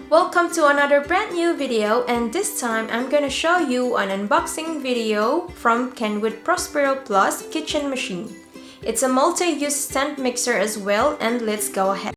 Welcome to another brand new video, and this time I'm gonna show you an unboxing video from Kenwood Prospero Plus kitchen machine. It's a multi-use stand mixer as well, and let's go ahead.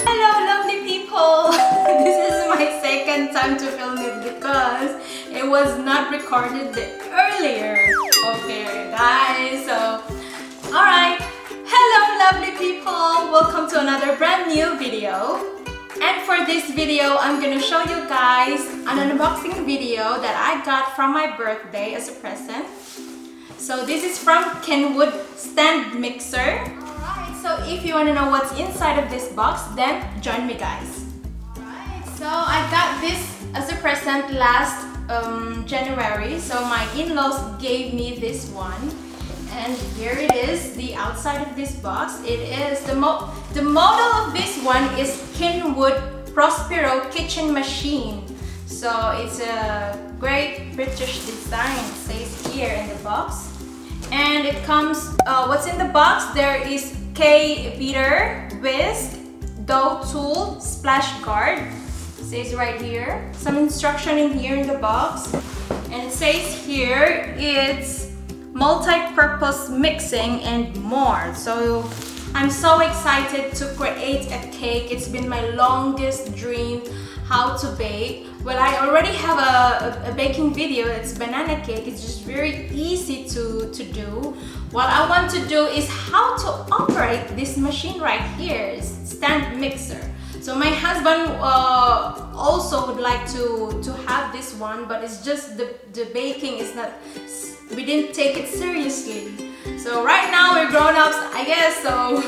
Hello lovely people! This is my second time to film it because it was not recorded earlier. Okay guys, so alright. Hello lovely people! Welcome to another brand new video. And for this video, I'm gonna show you guys an unboxing video that I got from my birthday as a present. So this is from Kenwood stand mixer. Alright, so if you wanna know what's inside of this box, then join me guys. Alright, so I got this as a present last January. So my in-laws gave me this one. And here it is, the outside of this box. It is the model of this one is Kenwood Prospero kitchen machine. So it's a great British design, it says here in the box. And it comes, what's in the box? There is 𝓁𝒾𝓋𝑒 whisk, dough tool, splash guard. It says right here. Some instruction in here in the box. And it says here it's multi-purpose mixing and more. So I'm so excited to create a cake. It's been my longest dream how to bake. Well, I already have a baking video. It's banana cake. It's just very easy to do. What I want to do is how to operate this machine right here, stand mixer. So my husband also would like to have this one, but it's just the baking is not, we didn't take it seriously. So right now we're grown-ups, I guess, so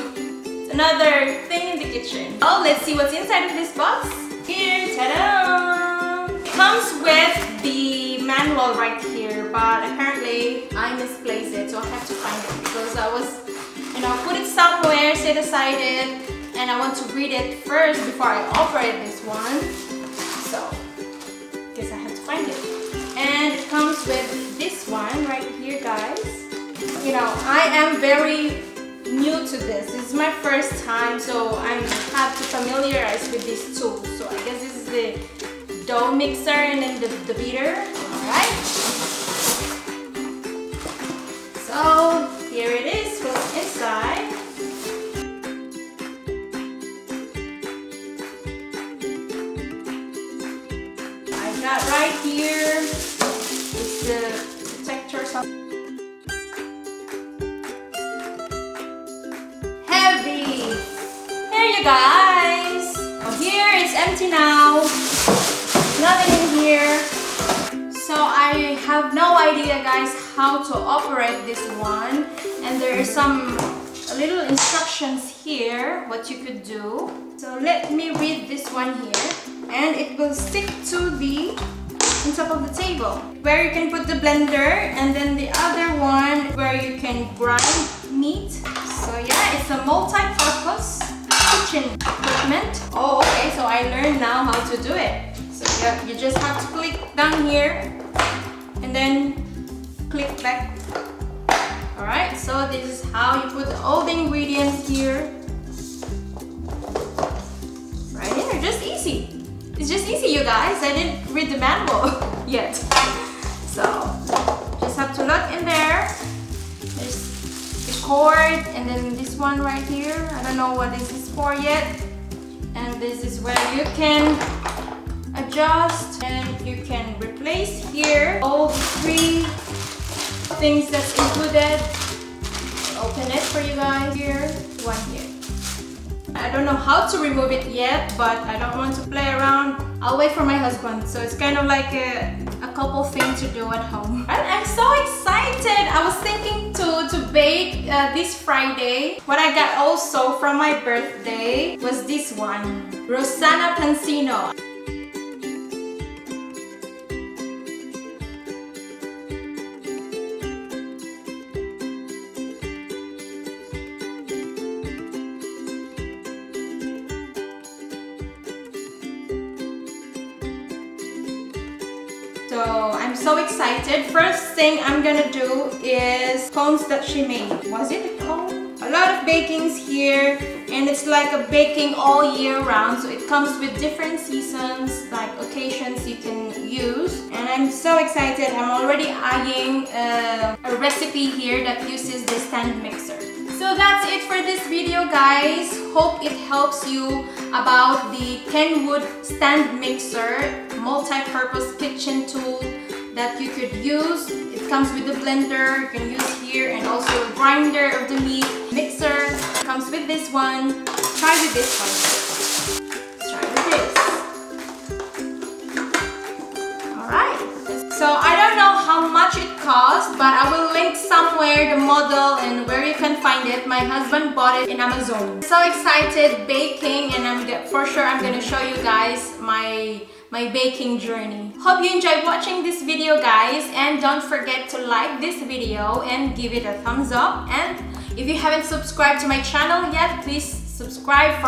it's another thing in the kitchen. Oh, let's see what's inside of this box. Here, ta-da! It comes with the manual right here, but apparently I misplaced it, so I have to find it because I was, put it somewhere, set aside it, and I want to read it first before I operate this one. So, guess I have to find it. And it comes with this one right here, guys. I am very new to this. This is my first time, so I have to familiarize with these tools. So I guess this is the dough mixer and then the beater. Alright. So here it is, what's inside. I got right here, it's the protector. Heavy! There you guys! Oh, here it's empty now. Nothing in here. So I have no idea guys how to operate this one. And there are some little instructions here what you could do. So let me read this one here. And it will stick to the on top of the table where you can put the blender, and then the other one where you can grind meat. So yeah, it's a multi-purpose kitchen equipment. Oh, okay, so I learned now how to do it. So yeah, you just have to click down here and then click back. Alright, so this is how you put all the ingredients here. Right here, just easy. It's just easy, you guys. I didn't read the manual yet. So, just have to look in there. There's the cord, and then this one right here. I don't know what this is for yet. And this is where you can adjust, and you can replace here all the three things that's included. I'll open it for you guys here. One here. I don't know how to remove it yet, but I don't want to play around. I'll wait for my husband. So it's kind of like a couple thing to do at home. And I'm so excited. I was thinking to bake this Friday. What I got also from my birthday was this one, Rosanna Pansino. So I'm so excited. First thing I'm gonna do is cones that she made. Was it a cone? A lot of bakings here, and it's like a baking all year round. So it comes with different seasons, like occasions you can use. And I'm so excited. I'm already eyeing a recipe here that uses the stand mixer. So that's it for this video, guys. Hope it helps you about the Kenwood stand mixer, multi-purpose kitchen tool that you could use. It comes with a blender you can use here, and also a grinder of the meat. Mixer comes with this one. Try with this one. Let's try with this. Alright. So I don't know how much it costs, but I will link somewhere the model and where you can find it. My husband bought it in Amazon. So excited baking, and for sure I'm gonna show you guys my baking journey. Hope you enjoyed watching this video, guys, and don't forget to like this video and give it a thumbs up. And if you haven't subscribed to my channel yet, please subscribe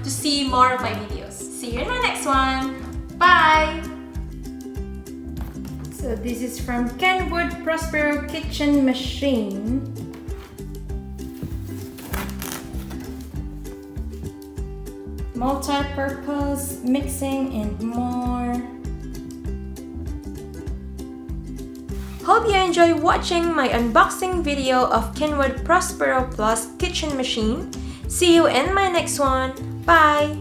to see more of my videos. See you in my next one. Bye! So this is from Kenwood Prospero kitchen machine. Multi-purpose, mixing, and more. Hope you enjoy watching my unboxing video of Kenwood Prospero Plus kitchen machine. See you in my next one. Bye!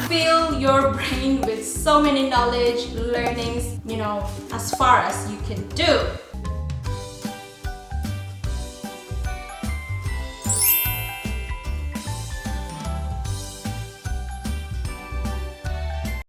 Fill your brain with so many knowledge, learnings, as far as you can do.